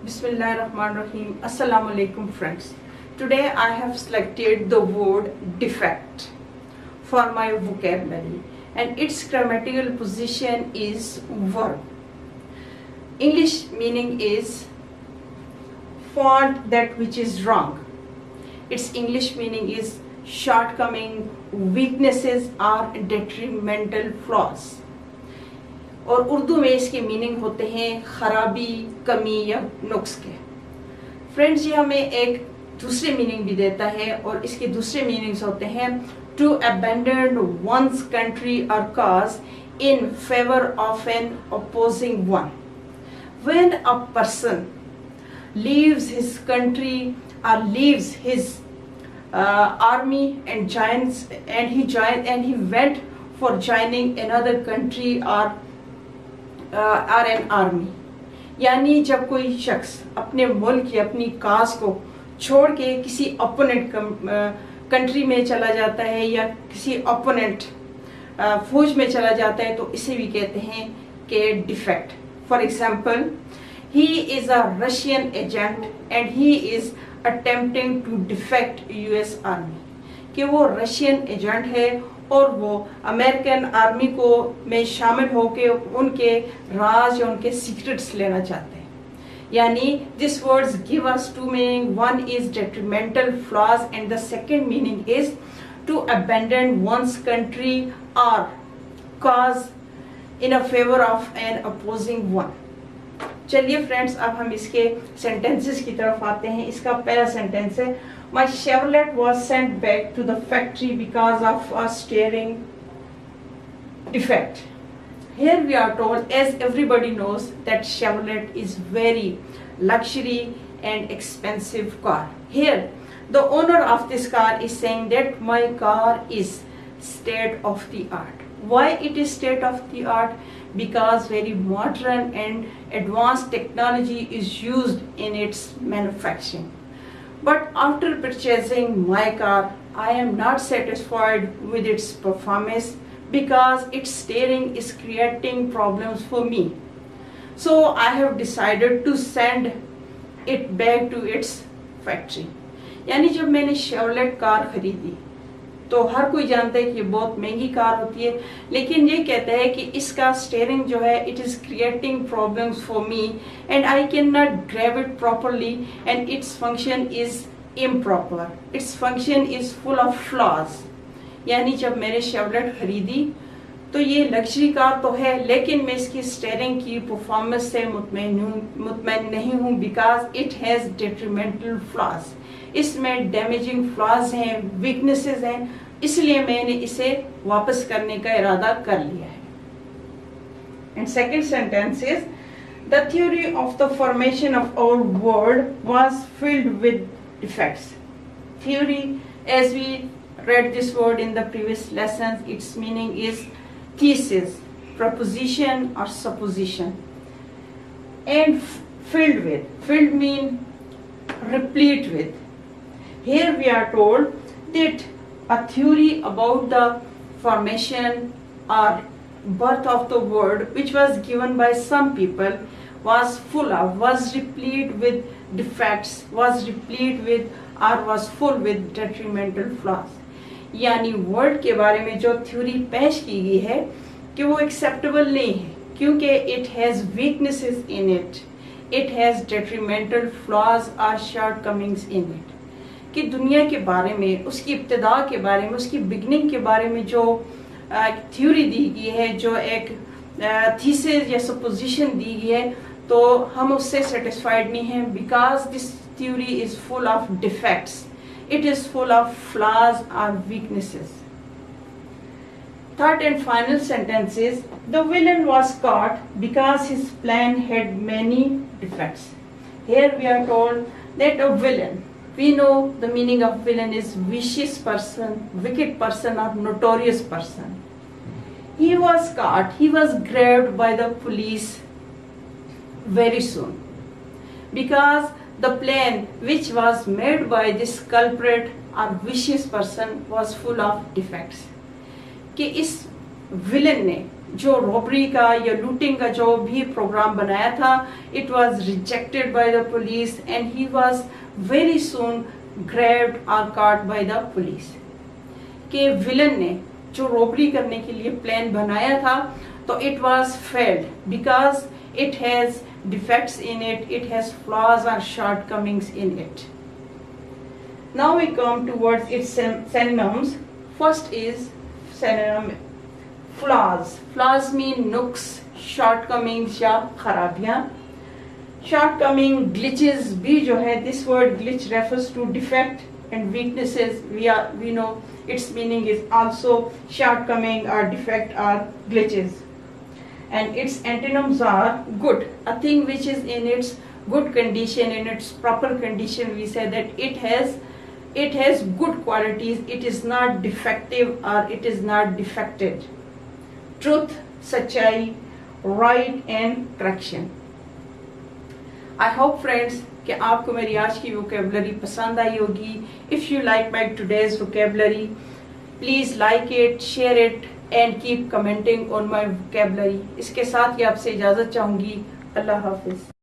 Bismillahirrahmanirrahim. Assalamu alaikum friends. Today I have selected the word defect for my vocabulary and its grammatical position is verb. English meaning is fault, that which is wrong. Its English meaning is shortcoming, weaknesses or detrimental flaws. और उर्दू में इसके meaning होते हैं खराबी, कमी या नुक्स के। फ्रेंड्स, ये हमें एक दूसरे मीनिंग भी देता है और इसके दूसरे मीनिंग्स होते हैं to abandon one's country or cause in favour of an opposing one. When a person leaves his country or leaves his army and he went for joining another country or an army। यानी जब कोई शख्स अपने मुल्क की अपनी काज को छोड़ के किसी ओपोनेंट कंट्री में चला जाता है या किसी ओपोनेंट फौज में चला जाता है तो इसे भी कहते हैं कि defect. For example, he is a Russian agent and he is attempting to defect US army, कि वो रशियन एजेंट है और वो अमेरिकन आर्मी को में शामिल होके उनके राज या उनके सीक्रेट्स लेना चाहते हैं। यानी this words give us two meaning. One is detrimental flaws and the second meaning is to abandon one's country or cause in a favour of an opposing one. चलिए फ्रेंड्स, अब हम इसके सेंटेंसेस की तरफ आते हैं। इसका पहला सेंटेंस है, My Chevrolet was sent back to the factory because of a steering defect. Here we are told, as everybody knows, that Chevrolet is very luxury and expensive car. Here, the owner of this car is saying that my car is state of the art. Why it is state of the art? Because very modern and advanced technology is used in its manufacturing. But after purchasing my car, I am not satisfied with its performance because its steering is creating problems for me. So I have decided to send it back to its factory. यानी जब मैंने Chevrolet car खरीदी तो हर कोई जानता है कि ये बहुत महंगी कार होती है, लेकिन ये कहता है कि इसका स्टीयरिंग जो है it is creating problems for me and I can not grab it properly and its function is improper, its function is full of flaws. यानी जब मैंने शेवलेट खरीदी तो ये लग्जरी कार तो है, लेकिन मैं इसकी स्टीयरिंग की परफॉर्मेंस से मुतमईन नहीं हूँ because it has detrimental flaws. इसमें डैमेजिंग फ्लॉज हैं, वीकनेसेस हैं, इसलिए मैंने इसे वापस करने का इरादा कर लिया है। And second sentence is the theory of the formation of our world was filled with defects. Theory, as we read this word in the previous lessons, its meaning is thesis, proposition or supposition. And filled mean replete with. Here we are told that a theory about the formation or birth of the world which was given by some people was replete with defects, was replete with or was full with detrimental flaws। यानी world के बारे में जो theory पेश की गई है कि वो एक्सेप्टेबल नहीं है क्योंकि it has weaknesses in it, it has detrimental flaws और शॉर्टकमिंग्स इन इट। कि दुनिया के बारे में, उसकी इब्तिदा के बारे में, उसकी बिगनिंग के बारे में जो थ्योरी दी गई है, जो एक थीसिस या सपोजिशन दी गई है, तो हम उससे सेटिस्फाइड नहीं हैं because this theory is full of defects, it is full of flaws or weaknesses। Third and final sentence is the villain was caught because his plan had many defects। Here we are told that a villain, we know the meaning of villain is vicious person, wicked person or notorious person। He was caught, he was grabbed by the police very soon because the plan which was made by this culprit or vicious person was full of defects। कि इस villain ने जो robbery का या looting का जो भी programme बनाया था, it was rejected by the police and he was very soon grabbed और कॉट बाय द पुलिस। के विलन ने जो रॉबरी करने के लिए प्लान बनाया था, तो it was failed because it has defects in it, it has flaws or shortcomings in it. Now we come towards its synonyms. First is synonym flaws. Flaws mean nuks, shortcomings या खराबियाँ. Shortcoming, glitches भी जो है, this word glitch refers to defect and weaknesses. We know its meaning is also shortcoming or defect or glitches. And its antonyms are good, a thing which is in its good condition, in its proper condition. We say that it has good qualities, it is not defective or it is not defected. Truth, सच्चाई, right and correction. I hope friends कि आपको मेरी आज की vocabulary पसंद आई होगी. If you like my today's vocabulary, please like it, share it and keep commenting on my vocabulary. इसके साथ ही आपसे इजाज़त चाहूँगी. अल्लाह हाफिज़.